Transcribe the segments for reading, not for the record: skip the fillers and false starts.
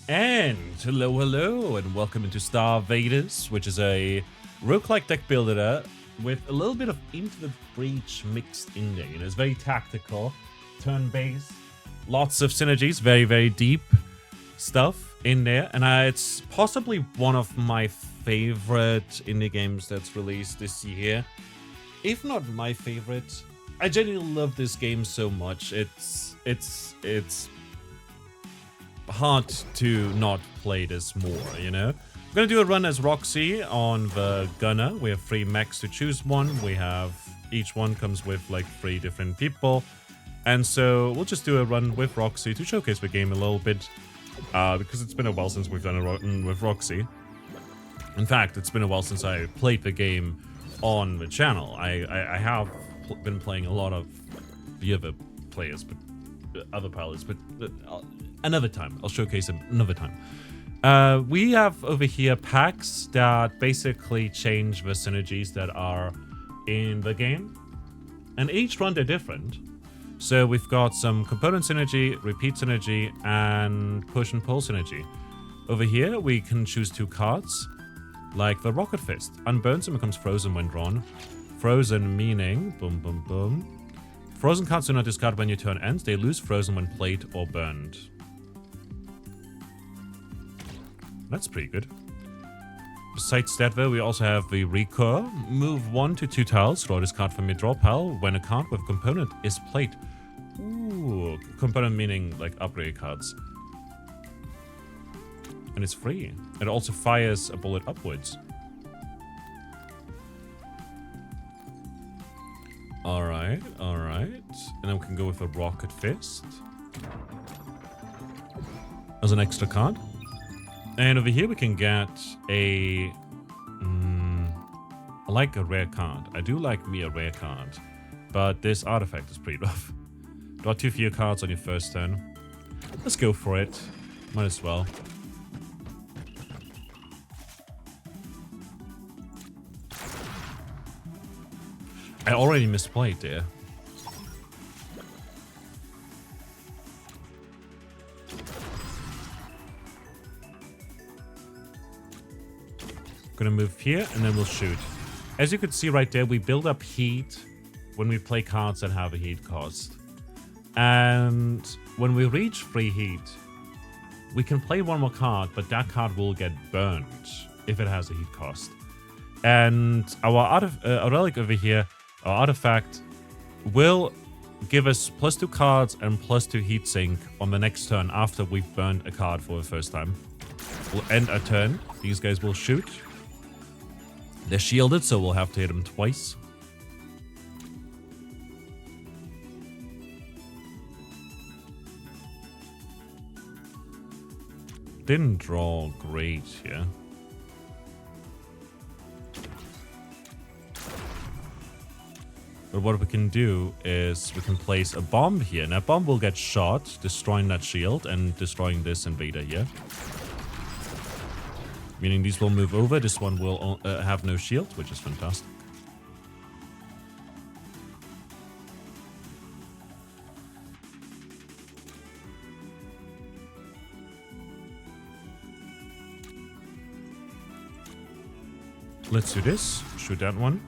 And hello, and welcome into StarVaders, which is a roguelike deck builder with a little bit of Into the Breach mixed in there. You know, it's very tactical, turn-based, lots of synergies, very deep stuff in there. And it's possibly one of my favorite indie games that's released this year, if not my favorite. I genuinely love this game so much. It's hard to not play this more, you know? I'm gonna do a run as Roxy on the gunner. We have 3 mechs to choose one. Each one comes with like 3 different people. And so we'll just do a run with Roxy to showcase the game a little bit. Because it's been a while since we've done a run with Roxy. In fact, it's been a while since I played the game on the channel. I have been playing a lot of the other players, but other pilots, but another time. I'll showcase it another time. We have over here packs that basically change the synergies that are in the game. And each run they're different. So we've got some component synergy, repeat synergy, and push and pull synergy. Over here we can choose 2 cards, like the Rocket Fist. Unburns and becomes frozen when drawn. Frozen meaning, boom boom boom. Frozen cards do not discard when your turn ends. They lose frozen when played or burned. That's pretty good. Besides that, though, we also have the Recur. Move 1 to 2 tiles. Draw this card from your draw pile when a card with component is played. Ooh, component meaning like upgrade cards. And it's free. It also fires a bullet upwards. Alright. And then we can go with a Rocket Fist as an extra card. And over here we can get I like a rare card. I do like me a rare card. But this artifact is pretty rough. Draw 2 fewer cards on your first turn. Let's go for it. Might as well. I already misplayed there. Gonna move here and then we'll shoot. As you can see right there, we build up heat when we play cards that have a heat cost. And when we reach free heat, we can play one more card, but that card will get burned if it has a heat cost. And our relic over here, our artifact, will give us +2 cards and +2 heat sink on the next turn after we've burned a card for the first time. We'll end our turn. These guys will shoot. They're shielded, so we'll have to hit them twice. Didn't draw great here. But what we can do is we can place a bomb here. And that bomb will get shot, destroying that shield and destroying this invader here. Meaning these will move over. This one will have no shield, which is fantastic. Let's do this. Shoot that one.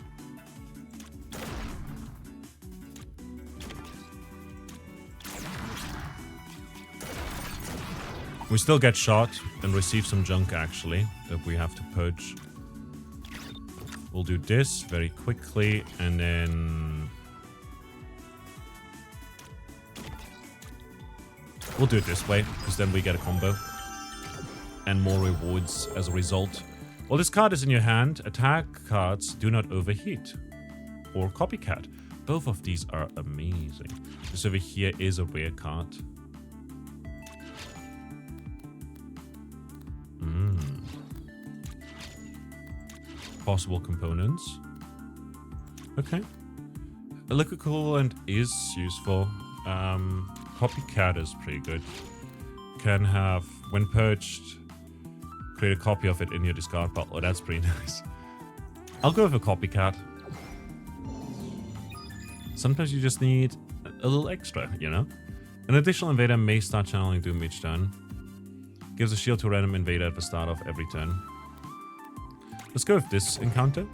We still get shot and receive some junk, actually, that we have to purge. We'll do this very quickly, and then we'll do it this way, because then we get a combo and more rewards as a result. While this card is in your hand, attack cards do not overheat, or copycat. Both of these are amazing. This over here is a rare card. Possible components. Okay. A liquid coolant is useful. Copycat is pretty good. Can have, when purged, create a copy of it in your discard pile. Oh, that's pretty nice. I'll go with a copycat. Sometimes you just need a little extra, you know? An additional invader may start channeling Doom each turn. Gives a shield to a random invader at the start of every turn. Let's go with this encounter.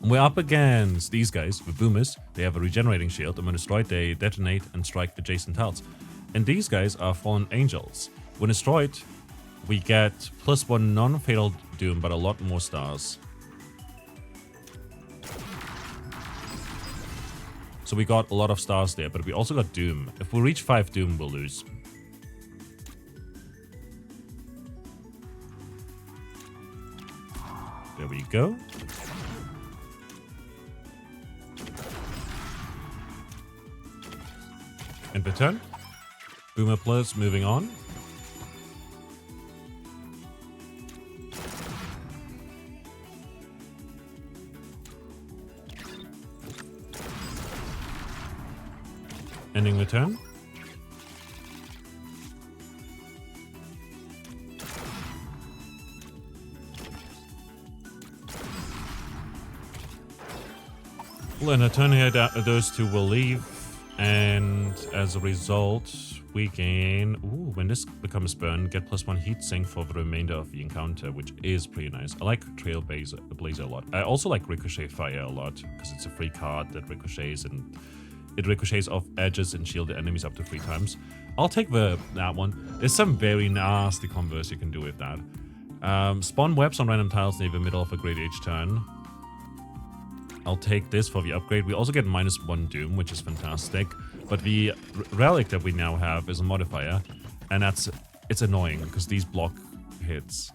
We're up against these guys, the boomers. They have a regenerating shield, and when destroyed, they detonate and strike adjacent tiles. And these guys are fallen angels. When destroyed, we get +1 non-fatal doom, but a lot more stars. So we got a lot of stars there, but we also got doom. If we reach 5 doom, we'll lose. There we go. End per turn. Boomer plus, moving on. Ending the turn. Well, in a turn here, those two will leave, and as a result, we gain... Ooh, when this becomes burned, get +1 heat sink for the remainder of the encounter, which is pretty nice. I like Trailblazer a lot. I also like Ricochet Fire a lot, because it's a free card that ricochets, and it ricochets off edges and shielded enemies up to 3 times. I'll take that one. There's some very nasty combos you can do with that. Spawn webs on random tiles near the middle of a grid each turn. I'll take this for the upgrade. We also get -1 doom, which is fantastic. But the relic that we now have is a modifier, and it's annoying because these block hits.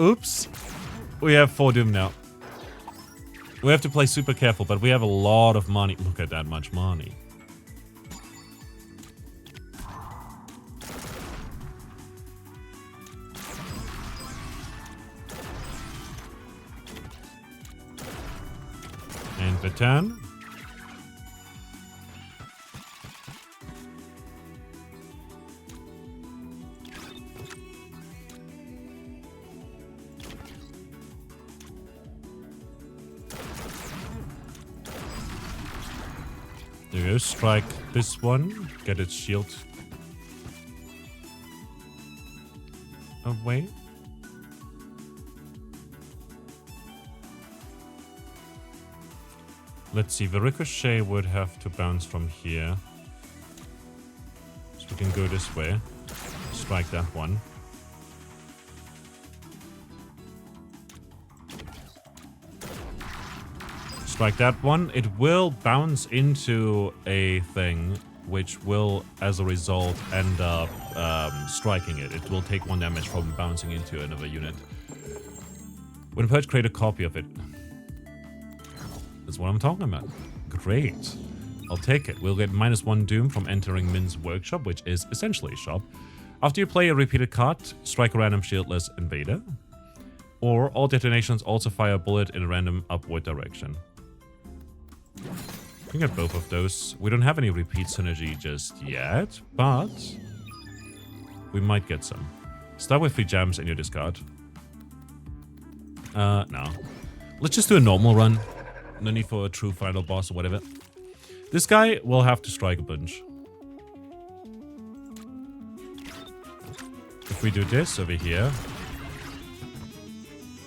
Oops. We have 4 doom now. We have to play super careful, but we have a lot of money. Look at that much money. And the turn. There you go, strike this one, get its shield away. Let's see, the ricochet would have to bounce from here. So we can go this way, strike that one. Strike that one. It will bounce into a thing, which will, as a result, end up striking it. It will take 1 damage from bouncing into another unit. When purge, create a copy of it. That's what I'm talking about. Great. I'll take it. We'll get -1 doom from entering Min's workshop, which is essentially a shop. After you play a repeated card, strike a random shieldless invader. Or all detonations also fire a bullet in a random upward direction. We can get both of those. We don't have any repeat synergy just yet, but we might get some. Start with 3 gems in your discard. No. Let's just do a normal run. No need for a true final boss or whatever. This guy will have to strike a bunch. If we do this over here,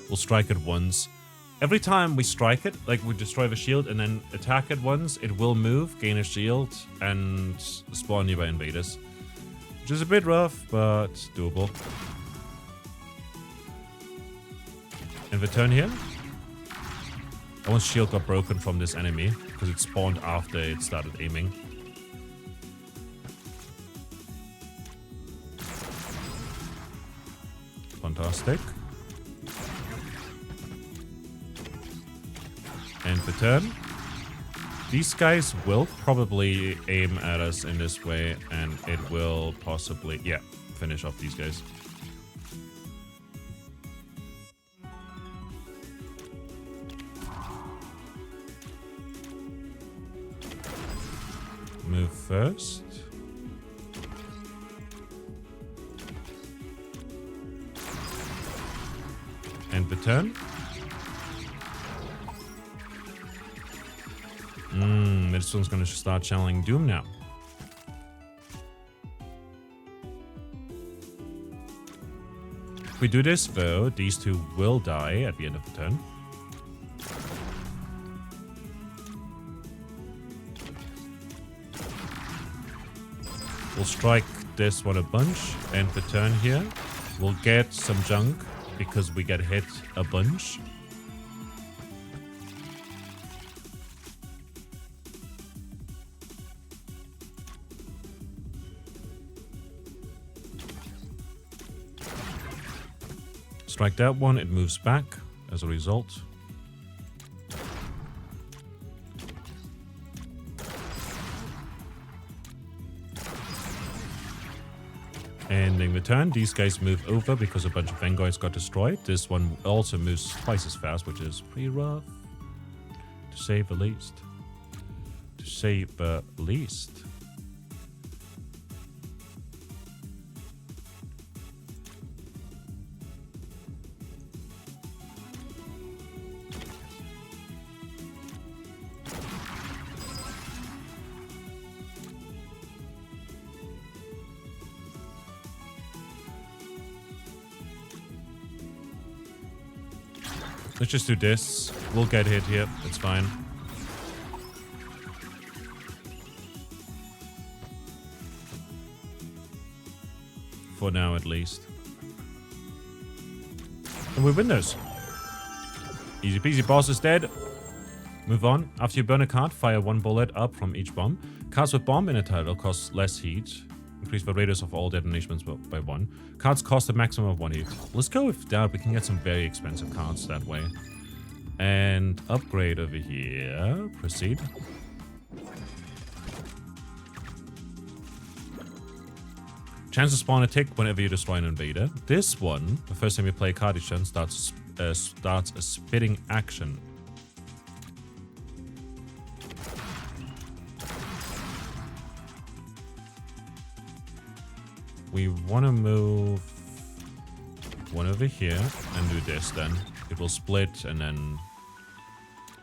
we'll strike it once. Every time we strike it, like we destroy the shield and then attack it once, it will move, gain a shield, and spawn nearby invaders. Which is a bit rough, but doable. And the turn here. That one's shield got broken from this enemy, because it spawned after it started aiming. Fantastic. And the turn. These guys will probably aim at us in this way, and it will possibly, yeah, finish off these guys. Move first. And the turn. This one's gonna start channeling Doom now. If we do this, though, these two will die at the end of the turn. We'll strike this one a bunch, end the turn here. We'll get some junk because we get hit a bunch. Strike that one, it moves back as a result. Ending the turn, these guys move over because a bunch of Vanguards got destroyed. This one also moves twice as fast, which is pretty rough. To say the least. To say the least. Let's just do this. We'll get hit here. It's fine. For now, at least. And we win those. Easy peasy. Boss is dead. Move on. After you burn a card, fire one bullet up from each bomb. Cards with bomb in a title cost less heat. Increase the radius of all detonations by 1. Cards cost a maximum of 1 heat. Let's go with that. We can get some very expensive cards that way. And upgrade over here. Proceed. Chance to spawn a tick whenever you destroy an invader. This one, the first time you play a card each turn, starts a spitting action. We want to move one over here and do this then. It will split and then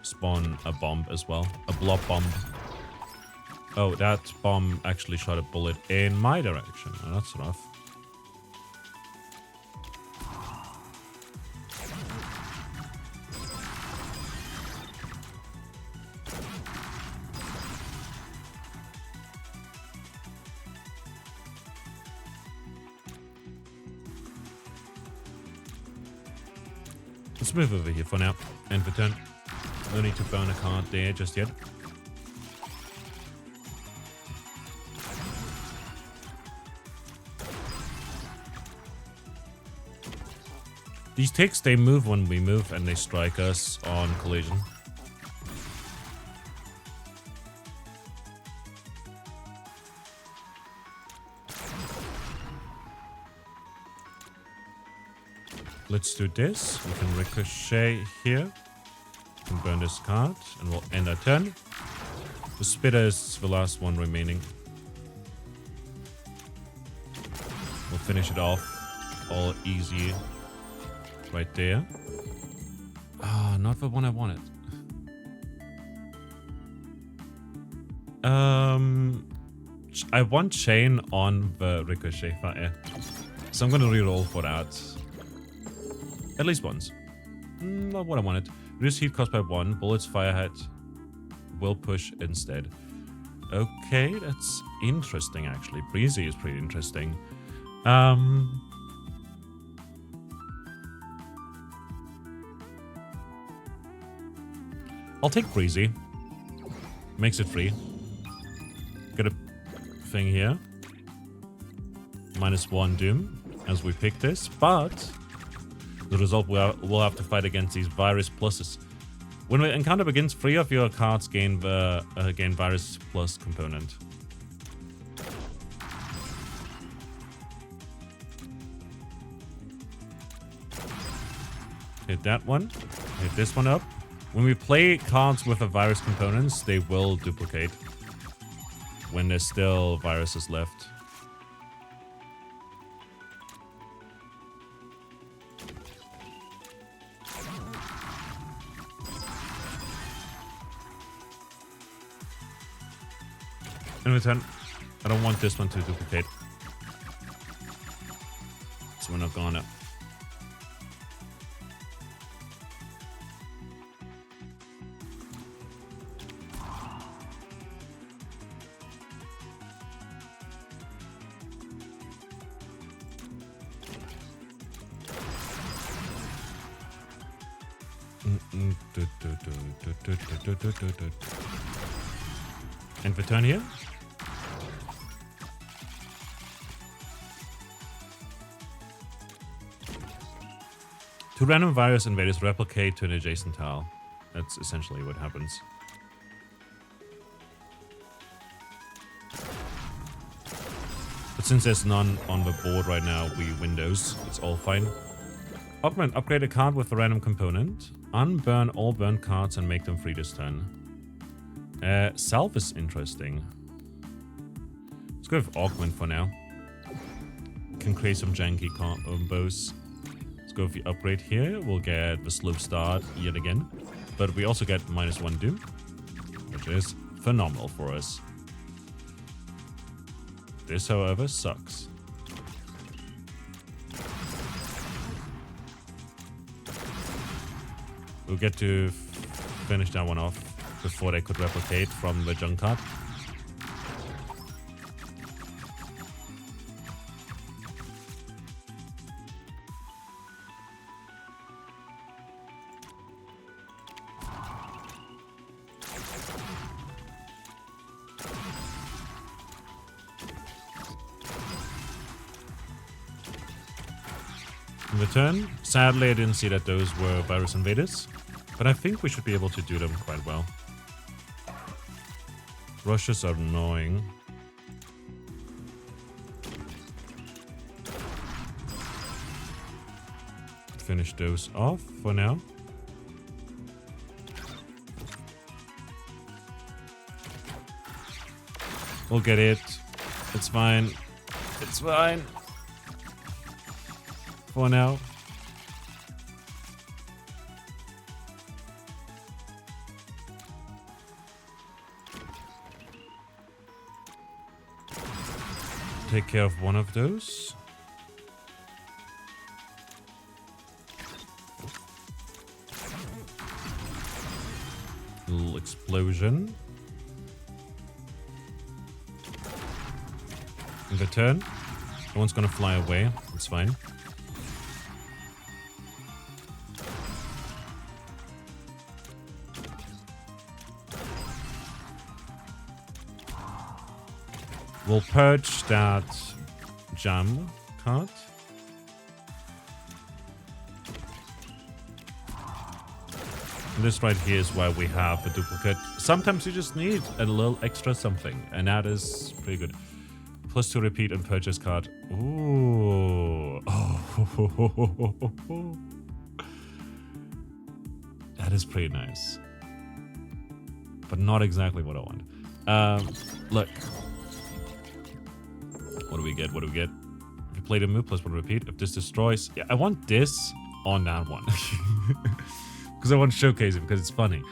spawn a bomb as well. A blob bomb. Oh, that bomb actually shot a bullet in my direction. Oh, that's rough. Let's move over here for now. End the turn. No need to burn a card there just yet. These ticks, they move when we move and they strike us on collision. Let's do this. We can ricochet here. We can burn this card and we'll end our turn. The spitter is the last one remaining. We'll finish it off all easy right there. Ah, not the one I wanted. I want chain on the ricochet fire. So I'm gonna reroll for that. At least once. Not what I wanted. Reduce heat cost by 1. Bullets fire head will push instead. Okay, that's interesting actually. Breezy is pretty interesting. I'll take Breezy. Makes it free. Got a thing here. -1 Doom as we pick this, but the result we'll have to fight against these virus pluses. When the encounter begins, 3 of your cards gain the virus plus component. Hit that one. Hit this one up. When we play cards with the virus components, they will duplicate when there's still viruses left. In return, I don't want this one to duplicate. So we're not gonna. And return here. Two random virus invaders replicate to an adjacent tile. That's essentially what happens. But since there's none on the board right now, we Windows. It's all fine. Augment. Upgrade a card with a random component. Unburn all burned cards and make them free this turn. Salve is interesting. Let's go with Augment for now. Can create some janky combos. Let's go with the upgrade here. We'll get the slow start yet again. But we also get -1 Doom, which is phenomenal for us. This, however, sucks. We'll get to finish that one off before they could replicate from the junk card. In return, sadly I didn't see that those were virus invaders, but I think we should be able to do them quite well. Rushes are annoying. Finish those off for now. We'll get it. It's fine. It's fine. For now. Take care of one of those. Little explosion. In return, no one's gonna fly away. It's fine. We'll purge that jam card. And this right here is why we have a duplicate. Sometimes you just need a little extra something, and that is pretty good. +2 repeat and purchase card. Ooh. Oh. That is pretty nice. But not exactly what I want. Look. What do we get? What do we get? If you play the move, +1 repeat. If this destroys... Yeah, I want this on that one. Because I want to showcase it because it's funny.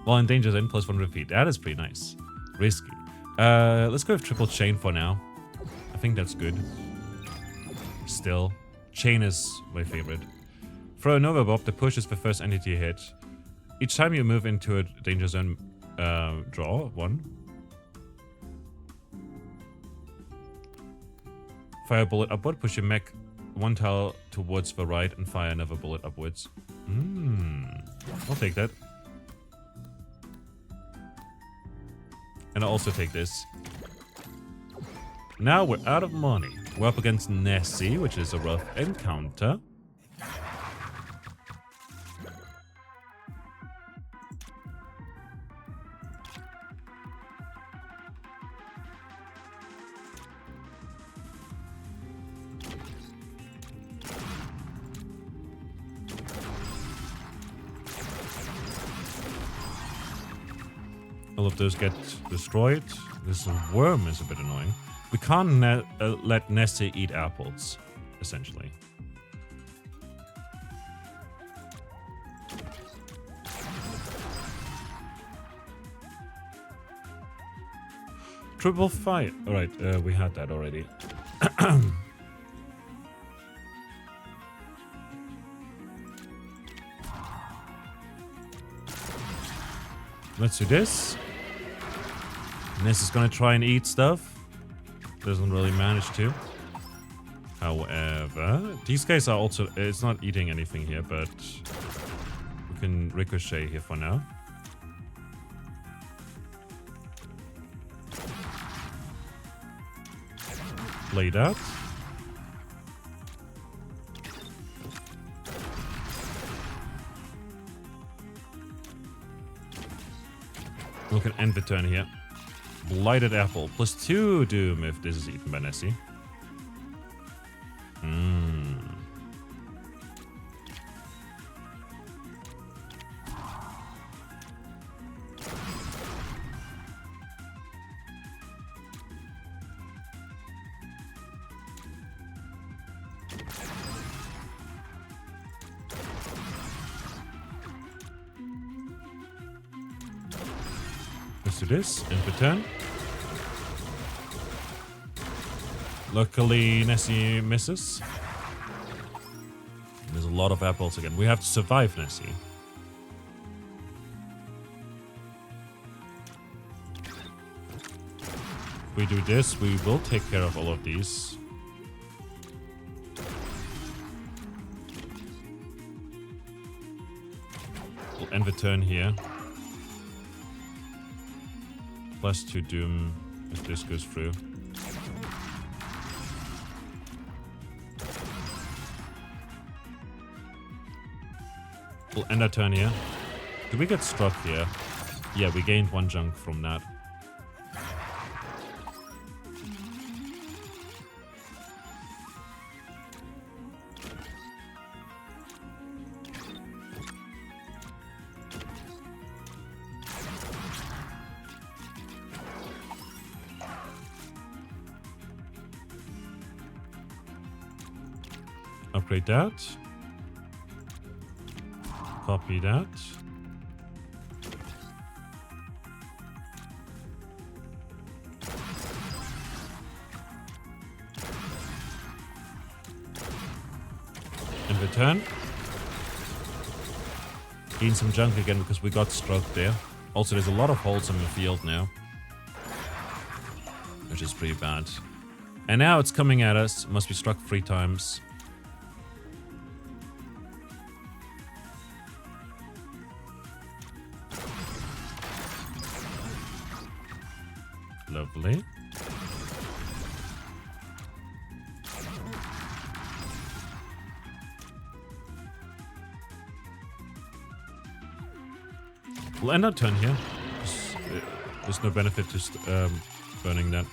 While in danger zone, +1 repeat. That is pretty nice. Risky. Let's go with triple chain for now. I think that's good. Still. Chain is my favorite. Throw a Nova Bob that pushes the first entity hit. Each time you move into a danger zone, draw 1. Fire a bullet upward, push your mech 1 tile towards the right and fire another bullet upwards. I'll take that. And I'll also take this. Now we're out of money. We're up against Nessie, which is a rough encounter. All of those get destroyed. This worm is a bit annoying. We can't let Nessie eat apples, essentially. Triple fire. Alright, we had that already. Let's do this. Ness is gonna try and eat stuff. Doesn't really manage to. However, these guys are also... It's not eating anything here, but... We can ricochet here for now. Play that. We can end the turn here. Blighted apple. +2 doom if this is eaten by Nessie. Let's do this. End the turn. Luckily, Nessie misses. There's a lot of apples again. We have to survive, Nessie. If we do this, we will take care of all of these. We'll end the turn here. +2 doom if this goes through. We'll end our turn here. Did we get struck here? Yeah, we gained 1 junk from that. Upgrade that. Copy that. In return, gain some junk again because we got struck there. Also, there's a lot of holes in the field now, which is pretty bad. And now it's coming at us. Must be struck 3 times. Lovely. We'll end our turn here. There's no benefit to burning that.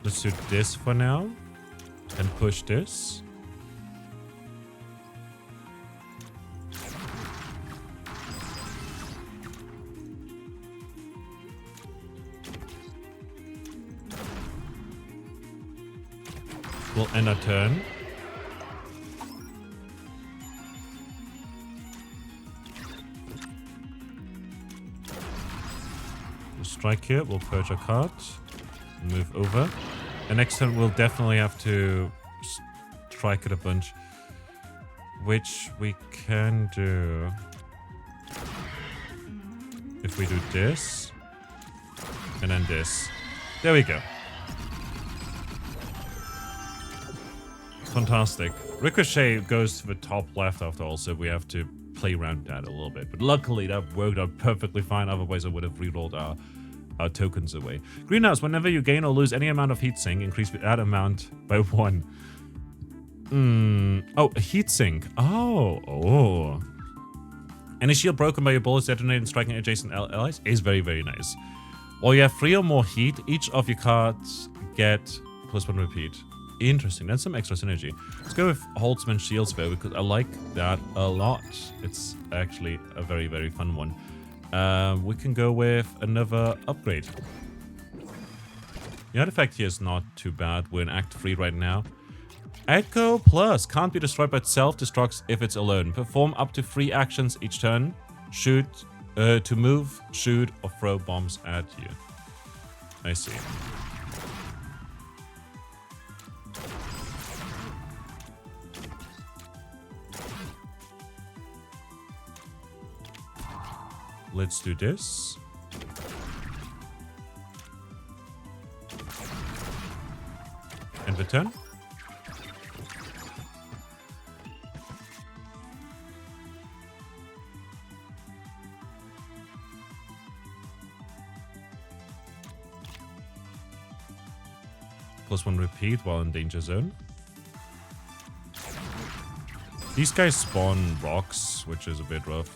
Let's do this for now and push this. We'll end our turn. We'll strike here. We'll purge our card. Move over. And next turn we'll definitely have to strike it a bunch. Which we can do. If we do this. And then this. There we go. Fantastic. Ricochet goes to the top left after all, so we have to play around that a little bit. But luckily that worked out perfectly fine, otherwise I would have rerolled our tokens away. Greenhouse, whenever you gain or lose any amount of heatsink, increase that amount by 1. Oh, a heatsink. Oh. Any shield broken by your bullets detonating and striking adjacent allies is very, very nice. While you have 3 or more heat, each of your cards get +1 repeat. Interesting. That's some extra synergy. Let's go with Holtzman Shields though, because I like that a lot. It's actually a very, very fun one. We can go with another upgrade. The artifact here is not too bad. We're in Act 3 right now. Echo Plus can't be destroyed but self-destructs if it's alone. Perform up to 3 actions each turn. Shoot, to move, shoot, or throw bombs at you. I see. Let's do this. End of turn. +1 repeat while in danger zone. These guys spawn rocks, which is a bit rough.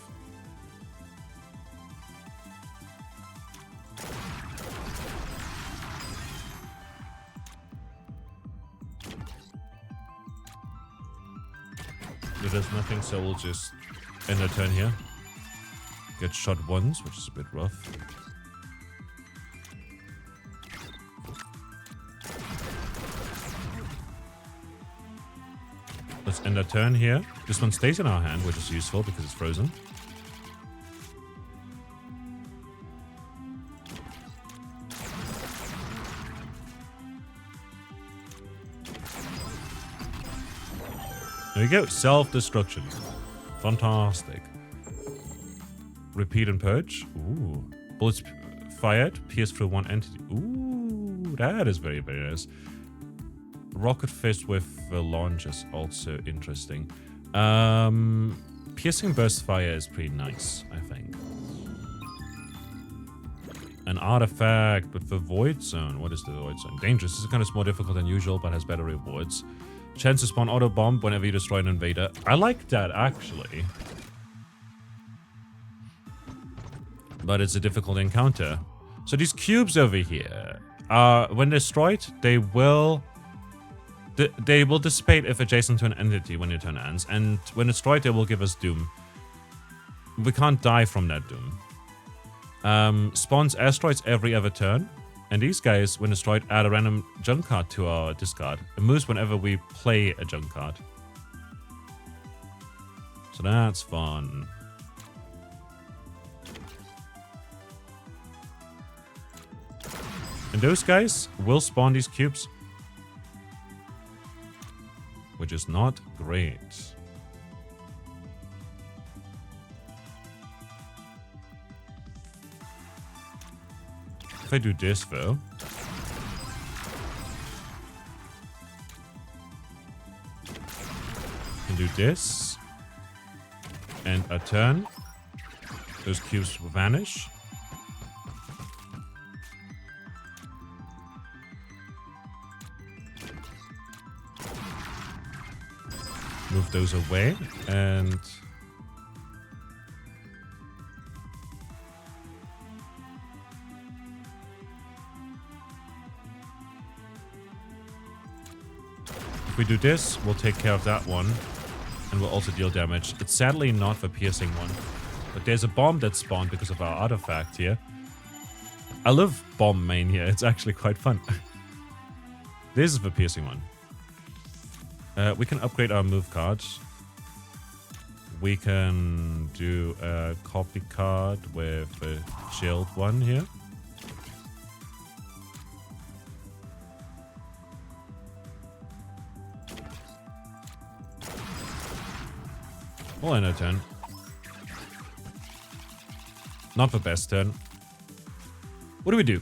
There's nothing, so we'll just end our turn here. Get shot once, which is a bit rough. Let's end our turn here. This one stays in our hand, which is useful because it's frozen. There we go. Self-destruction. Fantastic. Repeat and purge. Ooh. Bullets fired. Pierce through one entity. Ooh. That is very, very nice. Rocket fist with launch is also interesting. Piercing burst fire is pretty nice, I think. An artifact with the void zone. What is the void zone? Dangerous. This is kind of more difficult than usual, but has better rewards. Chance to spawn auto bomb whenever you destroy an invader. I like that, actually. But it's a difficult encounter. So these cubes over here, when destroyed, they will dissipate if adjacent to an entity when your turn ends. And when destroyed, they will give us doom. We can't die from that doom. Spawns asteroids every other turn. And these guys, when destroyed, add a random junk card to our discard. It moves whenever we play a junk card. So that's fun. And those guys will spawn these cubes. Which is not great. If I do this though, can do this, and a turn, those cubes will vanish. Move those away, and if we do this, we'll take care of that one, and we'll also deal damage. It's sadly not the piercing one, but there's a bomb that spawned because of our artifact here. I love bomb main here. It's actually quite fun. This is the piercing one. We can upgrade our move cards. We can do a copy card with a shield one here. We'll end our turn. Not the best turn. What do we do?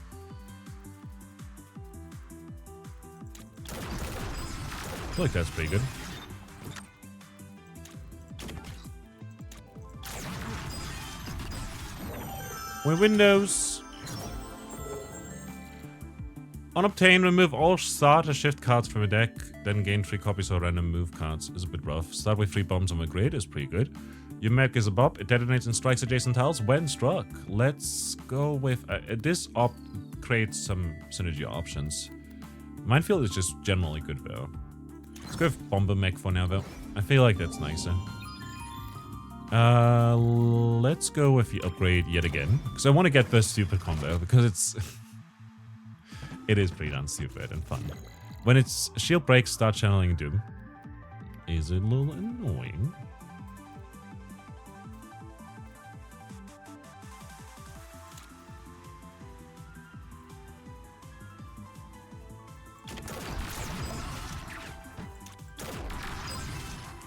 I feel like that's pretty good. With Windows. On obtain, remove all start or shift cards from a deck, then gain 3 copies of random move cards. Is a bit rough. Start with 3 bombs on the grid is pretty good. Your mech is a bob. It detonates and strikes adjacent tiles when struck. Let's go with this op creates some synergy options. Minefield is just generally good though. Let's go with Bomber Mech for now, though. I feel like that's nicer. Let's go with the upgrade yet again. Because I want to get the stupid combo, because it's... it is pretty damn stupid and fun. When its shield breaks, start channeling Doom. is a little annoying.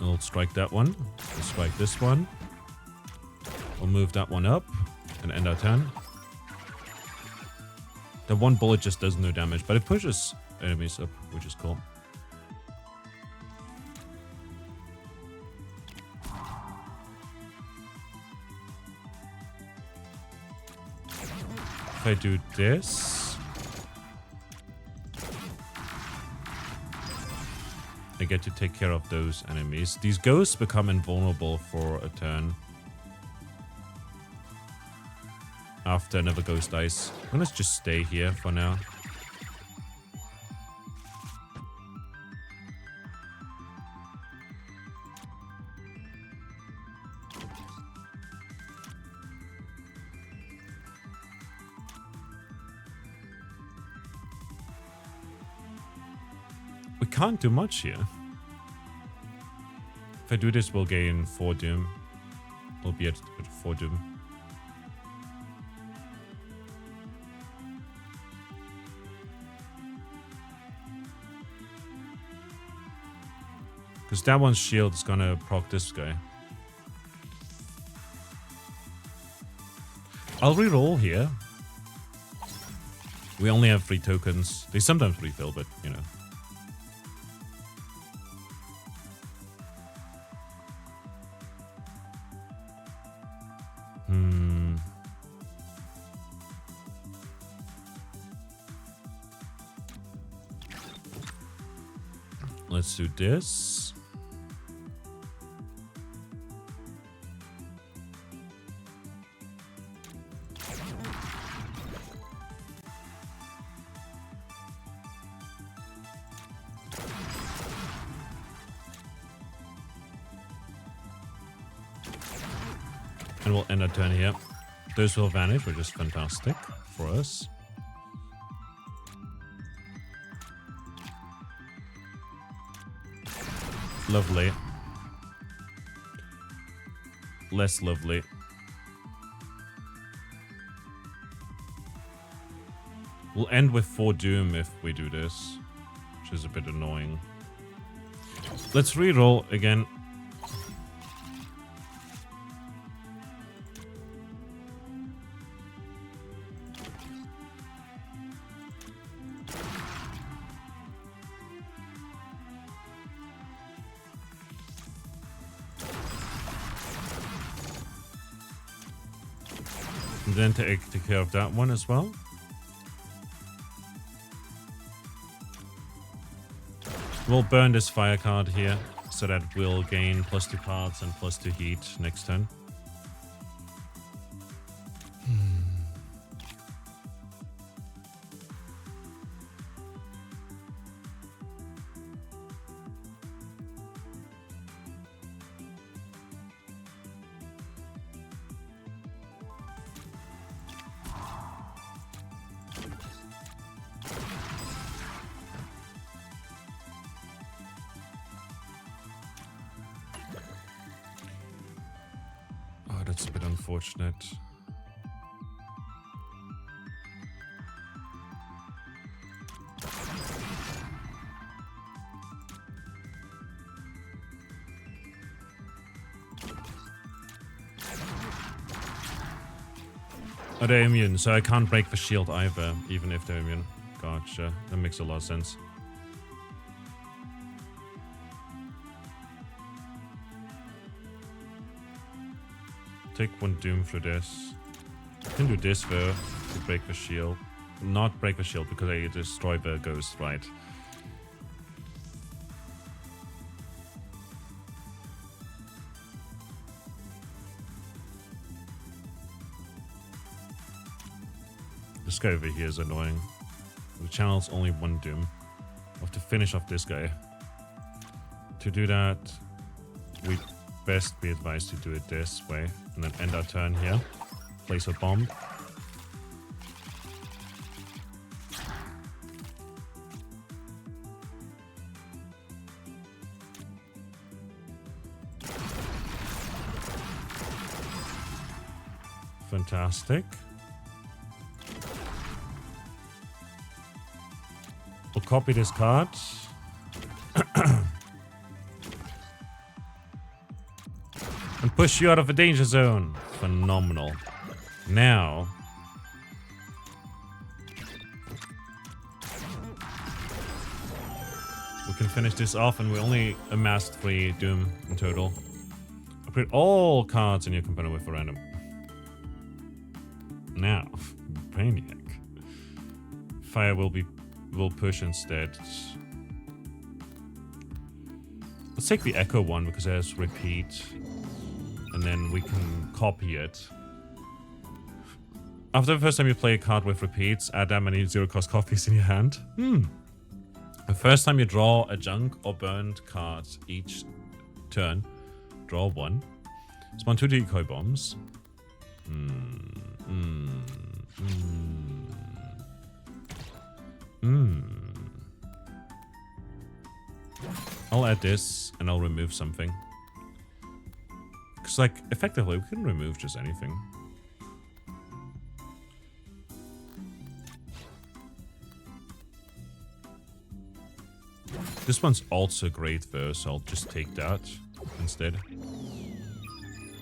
I'll strike that one. We'll strike this one. We'll move that one up and end our turn. The one bullet just does no damage, but it pushes enemies up, which is cool. If I do this, I get to take care of those enemies. These ghosts become invulnerable for a turn after another ghost dies. I'm gonna just stay here for now. We can't do much here. If I do this, we'll gain 4 doom. We'll be at 4 doom. Because that one's shield is gonna proc this guy. I'll reroll here. We only have 3 tokens. They sometimes refill, but you know. Let's do this. And we'll end our turn here. Those will vanish, which is fantastic for us. Lovely. Less lovely. We'll end with 4 doom if we do this, which is a bit annoying. Let's reroll again. And then take care of that one as well. We'll burn this fire card here, so that we'll gain +2 cards and +2 heat next turn. That's a bit unfortunate. Oh, they're immune, so I can't break the shield either, even if they're immune. Gotcha. That makes a lot of sense. Take 1 doom for this. I can do this though to break the shield. Not break the shield because I destroy the ghost, right? This guy over here is annoying. The channel's only 1 doom. I have to finish off this guy. To do that, we best be advised to do it this way and then end our turn here. Place a bomb. Fantastic. We'll copy this card. And push you out of the danger zone. Phenomenal. Now... we can finish this off, and we only amassed 3 Doom in total. Upgrade all cards in your component with a random. Now, Brainiac. Fire will push instead. Let's take the Echo one because there's repeat. And then we can copy it. After the first time you play a card with repeats, add that many 0-cost copies in your hand. The first time you draw a junk or burned card each turn, draw 1. Spawn 2 decoy bombs. I'll add this and I'll remove something. Because, like, effectively, we can remove just anything. This one's also great, though, so I'll just take that instead.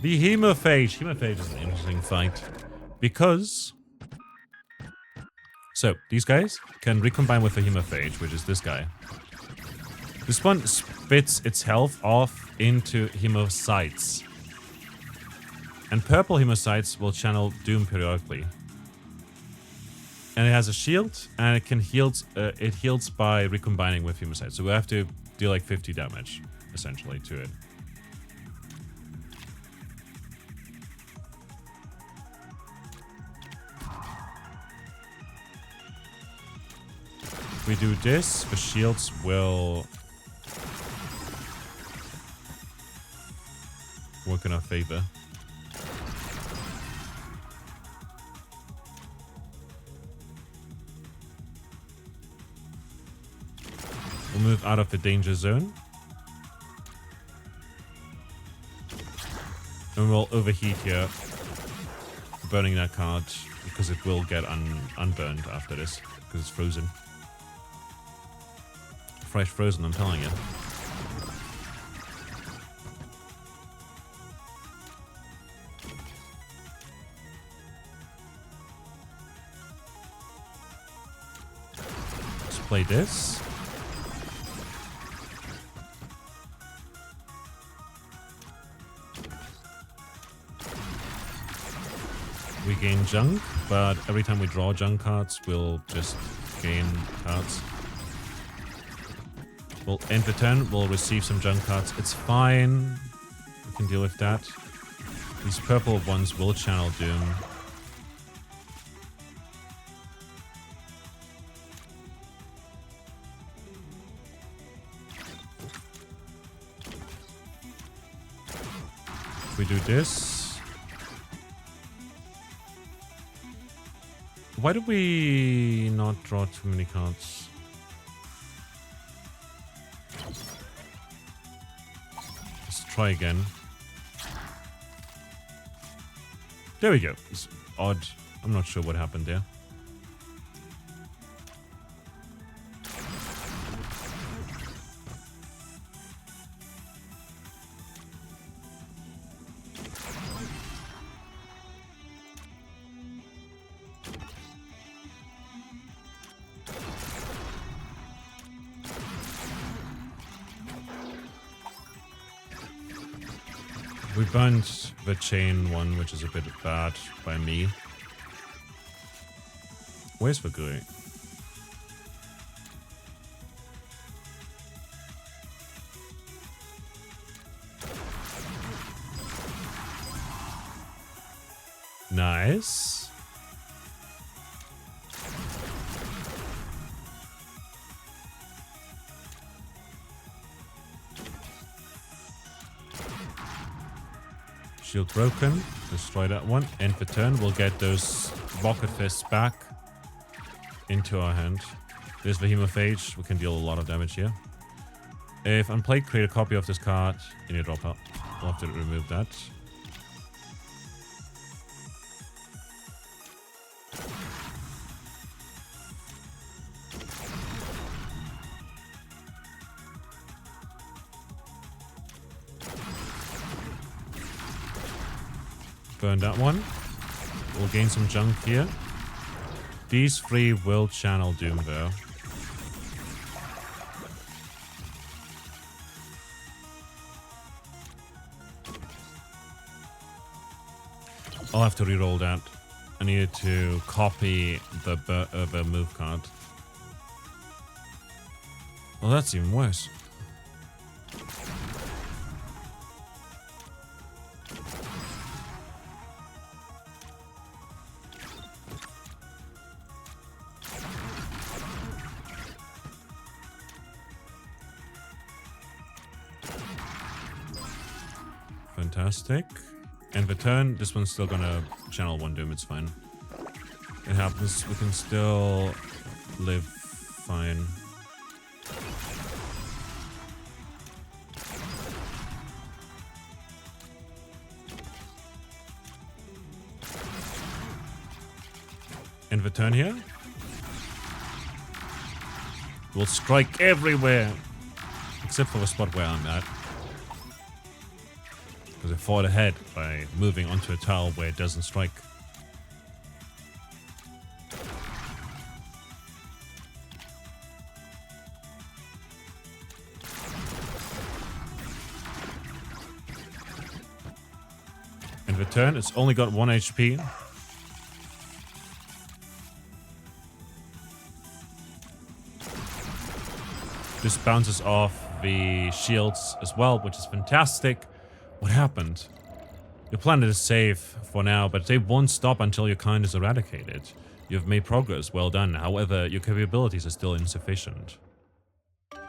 The Hemophage. Hemophage is an interesting fight. Because... so, these guys can recombine with the Hemophage, which is this guy. This one spits its health off into Hemocytes. And purple Hemocytes will channel Doom periodically. And it has a shield, and it can heals by recombining with Hemocytes. So we have to deal like 50 damage, essentially, to it. If we do this, the shields will work in our favor. We'll move out of the danger zone. And we'll overheat here, burning that card, because it will get unburned after this, because it's frozen. Fresh frozen, I'm telling you. Let's play this. We gain junk, but every time we draw junk cards, we'll just gain cards. We'll end the turn, we'll receive some junk cards. It's fine. We can deal with that. These purple ones will channel Doom. If we do this... why do we not draw too many cards? Let's try again. There we go. It's odd. I'm not sure what happened there. We burned the chain one, which is a bit bad by me. Where's the glue? Nice. Shield broken. Destroy that one. End the turn. We'll get those rocket fists back into our hand. There's the Hemophage. We can deal a lot of damage here. If unplayed, create a copy of this card in your drop out. We'll have to remove that. Burn that one. We'll gain some junk here. These 3 will channel Doom though. I'll have to reroll that. I needed to copy the move card. Well, that's even worse. Fantastic. And the turn, this one's still gonna channel 1 Doom, it's fine. It happens, we can still live fine. And the turn here. We'll strike everywhere. Except for the spot where I'm at. Because I fought ahead by moving onto a tile where it doesn't strike. In return, it's only got 1 HP. This bounces off the shields as well, which is fantastic. What happened? Your planet is safe for now, but they won't stop until your kind is eradicated. You've made progress, well done. However, your capabilities are still insufficient. There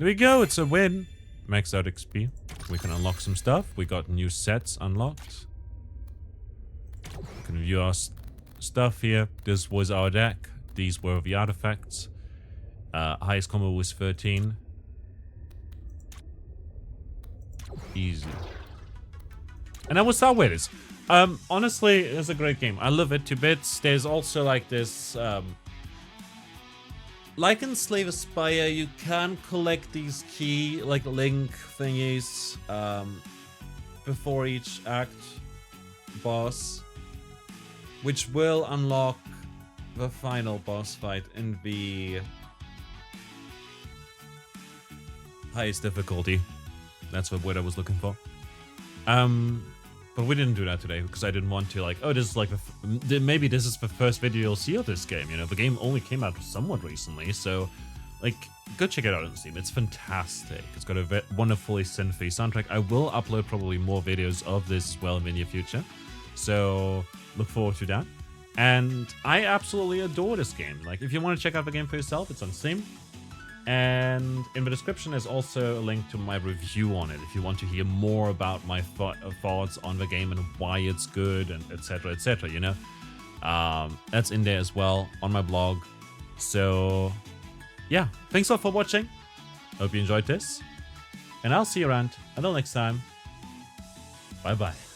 we go, it's a win. Maxed out XP. We can unlock some stuff. We got new sets unlocked. We can view our stuff here. This was our deck. These were the artifacts. Highest combo was 13. Easy. And that was StarVaders. Honestly, it's a great game. I love it to bits. There's also like this... like in Slave Aspire, you can collect these key, like link thingies, before each act boss, which will unlock the final boss fight in the highest difficulty. That's the word I was looking for. But we didn't do that today because I didn't want to, like, oh, this is like maybe this is the first video you'll see of this game. You know, the game only came out somewhat recently, so like, go check it out on Steam. It's fantastic. It's got a wonderfully synthy soundtrack. I will upload probably more videos of this as well in the near future, so look forward to that. And I absolutely adore this game. Like, if you want to check out the game for yourself, it's on Steam. And in the description is also a link to my review on it if you want to hear more about my thoughts on the game and why it's good and etc, you know. That's in there as well on my blog. So yeah, thanks a lot for watching. Hope you enjoyed this, and I'll see you around. Until next time, bye bye.